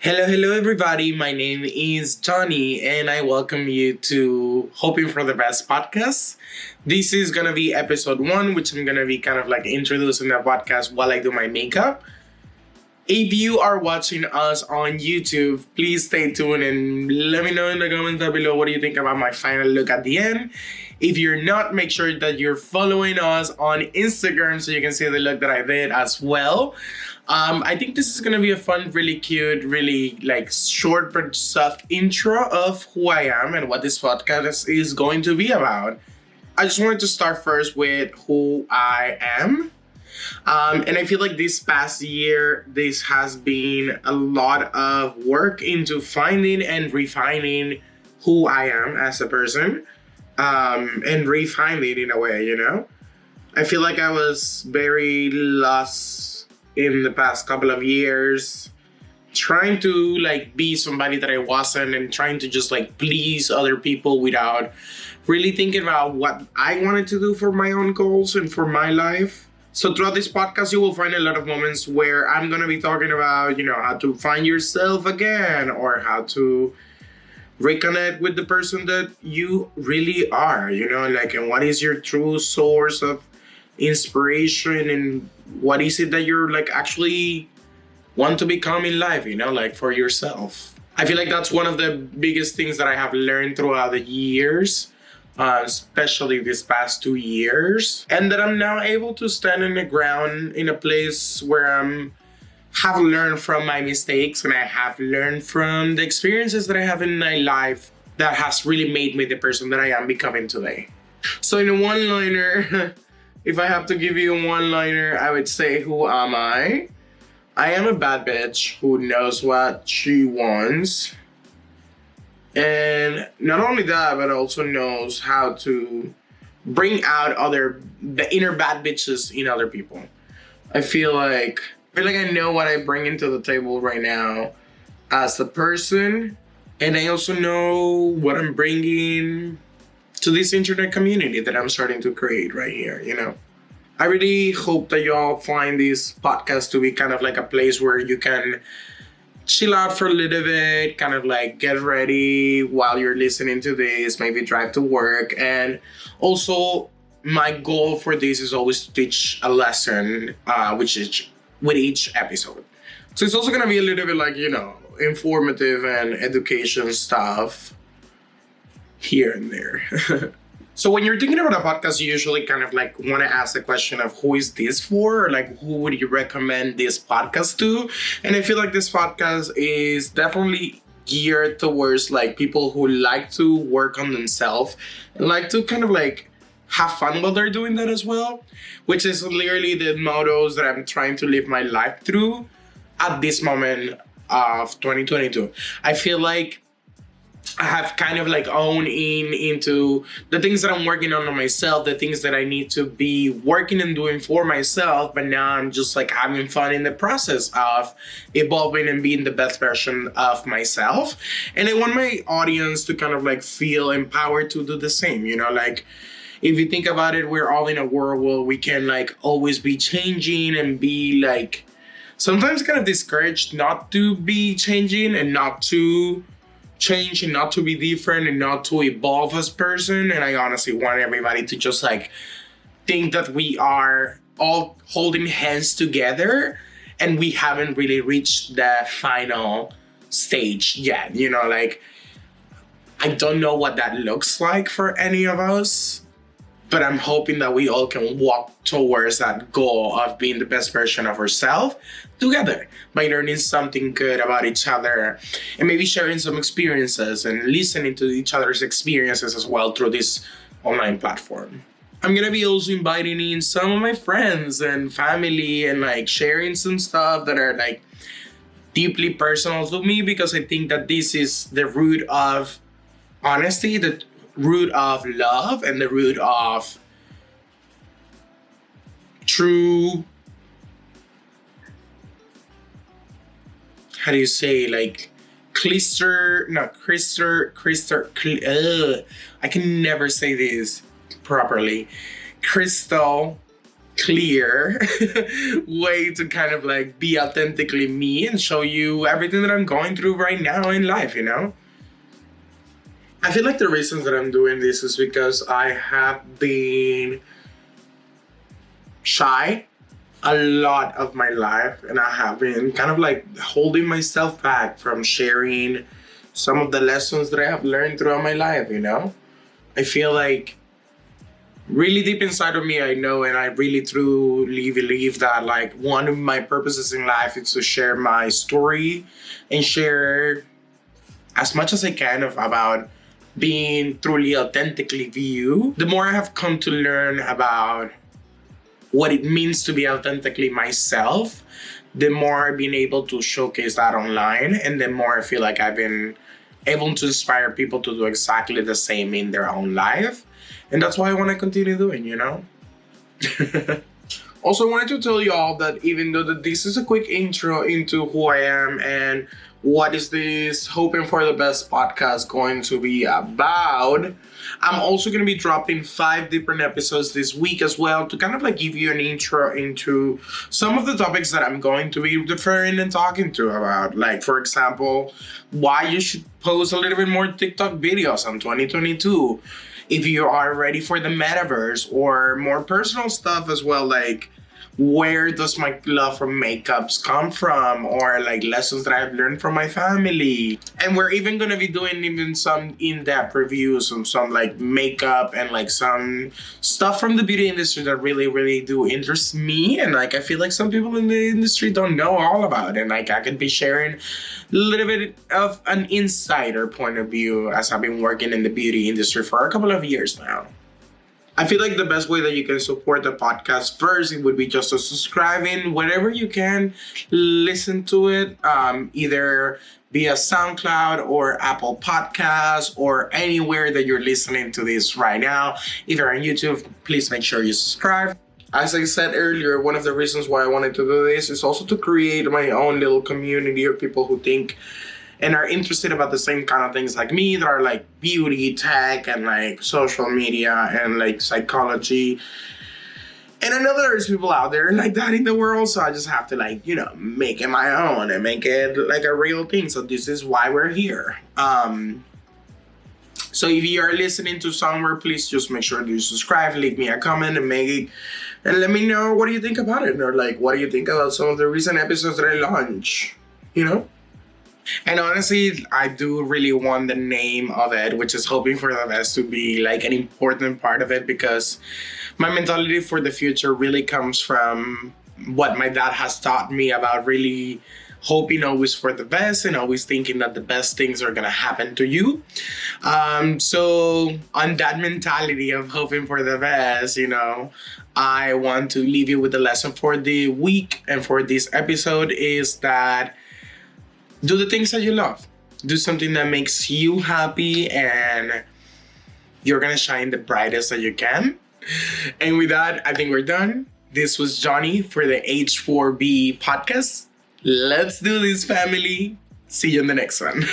Hello, everybody. My name is Johnny, and I welcome you to Hoping for the Best podcast. This is gonna be episode 1, which I'm gonna be kind of like introducing the podcast while I do my makeup. If you are watching us on YouTube, please stay tuned and let me know in the comments down below what do you think about my final look at the end. If you're not, make sure that you're following us on Instagram so you can see the look that I did as well. I think this is gonna be a fun, really cute, really like short but soft intro of who I am and what this podcast is going to be about. I just wanted to start first with who I am. And I feel like this past year, this has been a lot of work into finding and refining who I am as a person, and refining in a way, you know? I feel like I was very lost in the past couple of years, trying to like be somebody that I wasn't and trying to just like please other people without really thinking about what I wanted to do for my own goals and for my life. So throughout this podcast, you will find a lot of moments where I'm going to be talking about, how to find yourself again or how to reconnect with the person that you really are, and what is your true source of inspiration and what is it that you're like actually want to become in life, for yourself. I feel like that's one of the biggest things that I have learned throughout the years. Especially these past 2 years, and that I'm now able to stand in the ground in a place where have learned from my mistakes and I have learned from the experiences that I have in my life that has really made me the person that I am becoming today. So in a one-liner, if I have to give you a one-liner, I would say, who am I? I am a bad bitch who knows what she wants. And not only that, but also knows how to bring out the inner bad bitches in other people. I feel like I know what I bring into the table right now as a person. And I also know what I'm bringing to this internet community that I'm starting to create right here. I really hope that you all find this podcast to be kind of like a place where you can chill out for a little bit, kind of like get ready while you're listening to this, maybe drive to work. And also my goal for this is always to teach a lesson, which is with each episode. So it's also gonna be a little bit like, informative and education stuff here and there. So when you're thinking about a podcast, you usually kind of like want to ask the question of who is this for? Or like who would you recommend this podcast to? And I feel like this podcast is definitely geared towards like people who like to work on themselves and like to kind of like have fun while they're doing that as well, which is literally the mottos that I'm trying to live my life through at this moment of 2022. I feel like I have kind of like owned into the things that I'm working on myself, the things that I need to be working and doing for myself, but now I'm just like having fun in the process of evolving and being the best version of myself. And I want my audience to kind of like feel empowered to do the same, like if you think about it, we're all in a world where we can like always be changing and be like sometimes kind of discouraged not to be changing and not to change and not to be different and not to evolve as person. And I honestly want everybody to just like think that we are all holding hands together and we haven't really reached the final stage yet. I don't know what that looks like for any of us, but I'm hoping that we all can walk towards that goal of being the best version of ourselves together by learning something good about each other and maybe sharing some experiences and listening to each other's experiences as well through this online platform. I'm gonna be also inviting in some of my friends and family and like sharing some stuff that are like deeply personal to me, because I think that this is the root of honesty, the root of love, and the root of true, how do you say, like I can never say this properly. Crystal clear way to kind of like be authentically me and show you everything that I'm going through right now in life, you know? I feel like the reasons that I'm doing this is because I have been shy a lot of my life, and I have been kind of like holding myself back from sharing some of the lessons that I have learned throughout my life, you know? I feel like really deep inside of me, I know, and I really truly believe that like one of my purposes in life is to share my story and share as much as I can about being truly authentically you. The more I have come to learn about what it means to be authentically myself, the more I've been able to showcase that online, and the more I feel like I've been able to inspire people to do exactly the same in their own life. And that's why I want to continue doing, you know? Also, I wanted to tell you all that even though that this is a quick intro into who I am and what is this Hoping for the Best podcast going to be about, I'm also going to be dropping 5 different episodes this week as well to kind of like give you an intro into some of the topics that I'm going to be referring and talking to about. Like, for example, why you should post a little bit more TikTok videos in 2022. If you are ready for the metaverse, or more personal stuff as well, like where does my love for makeups come from, or like lessons that I've learned from my family. And we're even gonna be doing even some in-depth reviews of some like makeup and like some stuff from the beauty industry that really do interest me, and like I feel like some people in the industry don't know all about it. And like I could be sharing a little bit of an insider point of view as I've been working in the beauty industry for a couple of years now. I feel like the best way that you can support the podcast first, it would be just to subscribe in wherever you can, listen to it, either via SoundCloud or Apple Podcasts or anywhere that you're listening to this right now. If you're on YouTube, please make sure you subscribe. As I said earlier, one of the reasons why I wanted to do this is also to create my own little community of people who think and are interested about the same kind of things like me, that are like beauty, tech, and like social media and like psychology. And I know there's people out there like that in the world, so I just have to like, you know, make it my own and make it like a real thing. So this is why we're here. So if you are listening to somewhere, please just make sure to subscribe, leave me a comment, and let me know what do you think about it, or like what do you think about some of the recent episodes that I launched, you know? And honestly, I do really want the name of it, which is Hoping for the Best, to be like an important part of it, because my mentality for the future really comes from what my dad has taught me about really hoping always for the best and always thinking that the best things are gonna happen to you. So on that mentality of hoping for the best, you know, I want to leave you with the lesson for the week and for this episode is that do the things that you love. Do something that makes you happy, and you're gonna shine the brightest that you can. And with that, I think we're done. This was Johnny for the H4B podcast. Let's do this, family. See you in the next one.